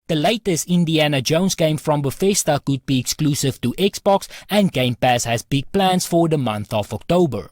The latest Indiana Jones game from Bethesda could be exclusive to Xbox, and Game Pass has big plans for the month of October.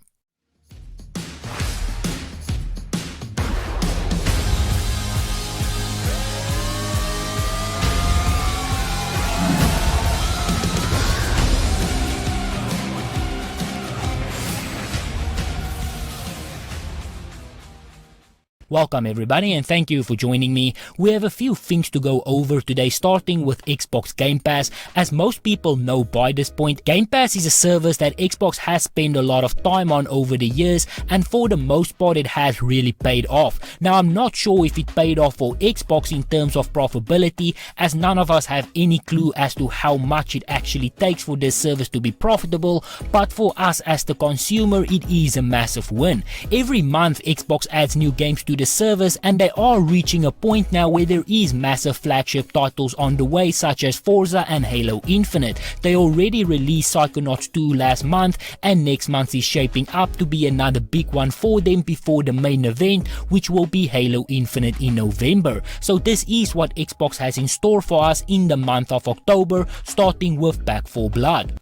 Welcome everybody and thank you for joining me. We have a few things to go over today, starting with Xbox Game Pass. As most people know by this point, Game Pass is a service that Xbox has spent a lot of time on over the years, and for the most part it has really paid off. Now I'm not sure if it paid off for Xbox in terms of profitability, as none of us have any clue as to how much it actually takes for this service to be profitable, but for us as the consumer it is a massive win. Every month Xbox adds new games to the service, and they are reaching a point now where there is massive flagship titles on the way, such as Forza and Halo Infinite. They already released Psychonauts 2 last month, and next month is shaping up to be another big one for them before the main event, which will be Halo Infinite in November. So this is what Xbox has in store for us in the month of October, starting with Back 4 Blood.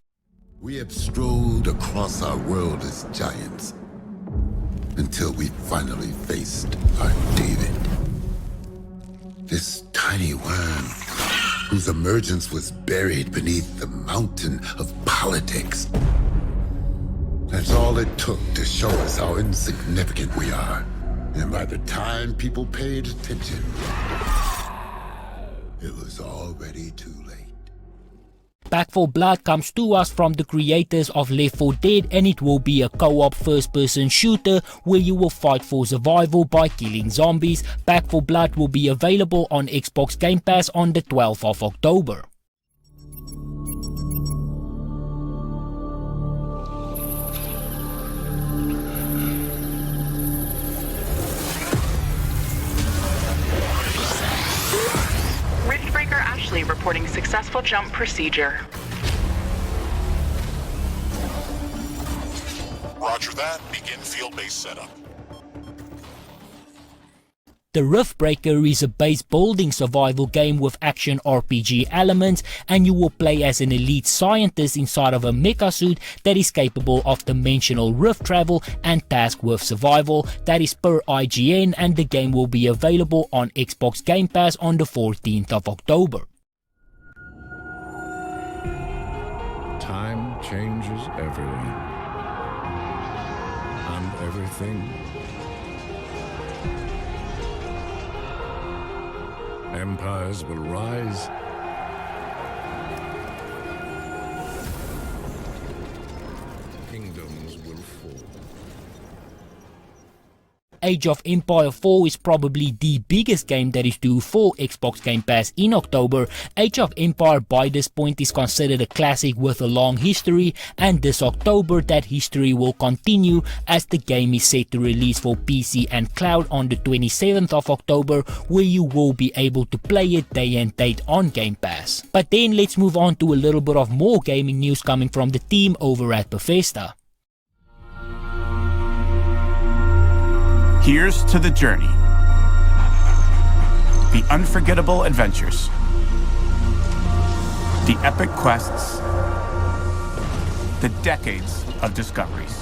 We have strolled across our world as giants, until we finally faced our David. This tiny worm, whose emergence was buried beneath the mountain of politics. That's all it took to show us how insignificant we are. And by the time people paid attention, it was already too late. Back 4 Blood comes to us from the creators of Left 4 Dead, and it will be a co-op first-person shooter where you will fight for survival by killing zombies. Back 4 Blood will be available on Xbox Game Pass on the 12th of October. Reporting successful jump procedure. Roger that. Begin field-based setup. The Riftbreaker is a base building survival game with action RPG elements, and you will play as an elite scientist inside of a mecha suit that is capable of dimensional rift travel and tasked with survival. That is per IGN, and the game will be available on Xbox Game Pass on the 14th of October. Time changes everyone and everything. Empires will rise, kingdoms will fall. Age of Empire 4 is probably the biggest game that is due for Xbox Game Pass in October. Age of Empire by this point is considered a classic with a long history, and this October that history will continue as the game is set to release for PC and cloud on the 27th of October, where you will be able to play it day and date on Game Pass. But then let's move on to a little bit of more gaming news coming from the team over at Bethesda. Here's to the journey, the unforgettable adventures, the epic quests, the decades of discoveries.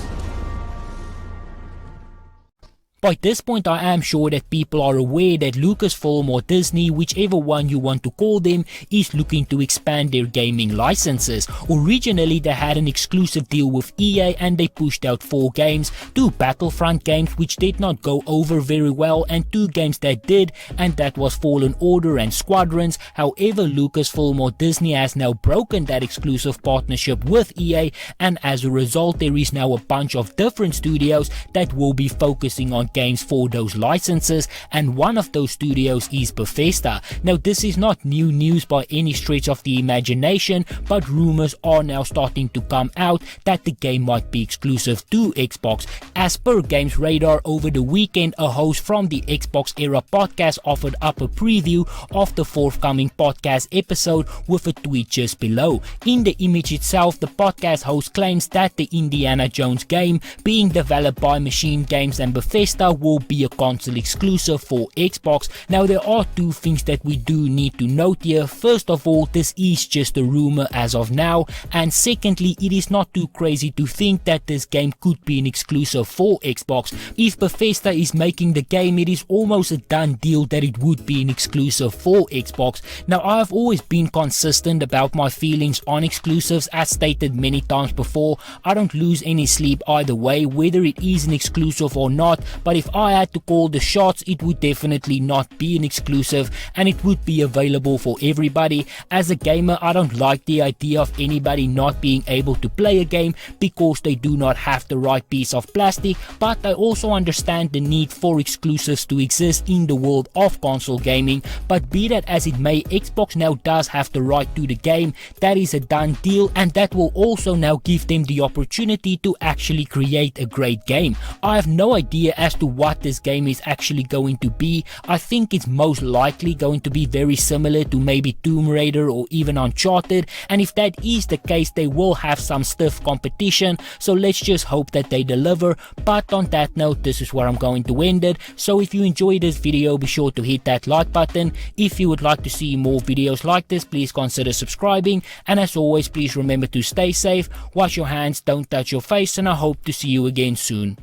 By this point I am sure that people are aware that Lucasfilm or Disney, whichever one you want to call them, is looking to expand their gaming licenses. Originally they had an exclusive deal with EA and they pushed out 4 games, 2 Battlefront games which did not go over very well and 2 games that did, and that was Fallen Order and Squadrons. However, Lucasfilm or Disney has now broken that exclusive partnership with EA, and as a result there is now a bunch of different studios that will be focusing on games for those licenses, and one of those studios is Bethesda. Now this is not new news by any stretch of the imagination, but rumors are now starting to come out that the game might be exclusive to Xbox. As per Games Radar, over the weekend a host from the Xbox Era podcast offered up a preview of the forthcoming podcast episode with a tweet just below. In the image itself, the podcast host claims that the Indiana Jones game, being developed by Machine Games and Bethesda, Bethesda will be a console exclusive for Xbox. Now there are two things that we do need to note here. First of all, this is just a rumor as of now, and secondly, it is not too crazy to think that this game could be an exclusive for Xbox. If Bethesda is making the game, it is almost a done deal that it would be an exclusive for Xbox. Now I have always been consistent about my feelings on exclusives, as stated many times before. I don't lose any sleep either way, whether it is an exclusive or not, but if I had to call the shots, it would definitely not be an exclusive and it would be available for everybody. As a gamer, I don't like the idea of anybody not being able to play a game because they do not have the right piece of plastic, but I also understand the need for exclusives to exist in the world of console gaming. But be that as it may, Xbox now does have the right to the game. That is a done deal, and that will also now give them the opportunity to actually create a great game. I have no idea as to what this game is actually going to be. I think it's most likely going to be very similar to maybe Tomb Raider or even Uncharted, and if that is the case, they will have some stiff competition, so let's just hope that they deliver. But on that note, this is where I'm going to end it. So if you enjoyed this video, be sure to hit that like button. If you would like to see more videos like this, please consider subscribing, and as always, please remember to stay safe, wash your hands, don't touch your face, and I hope to see you again soon.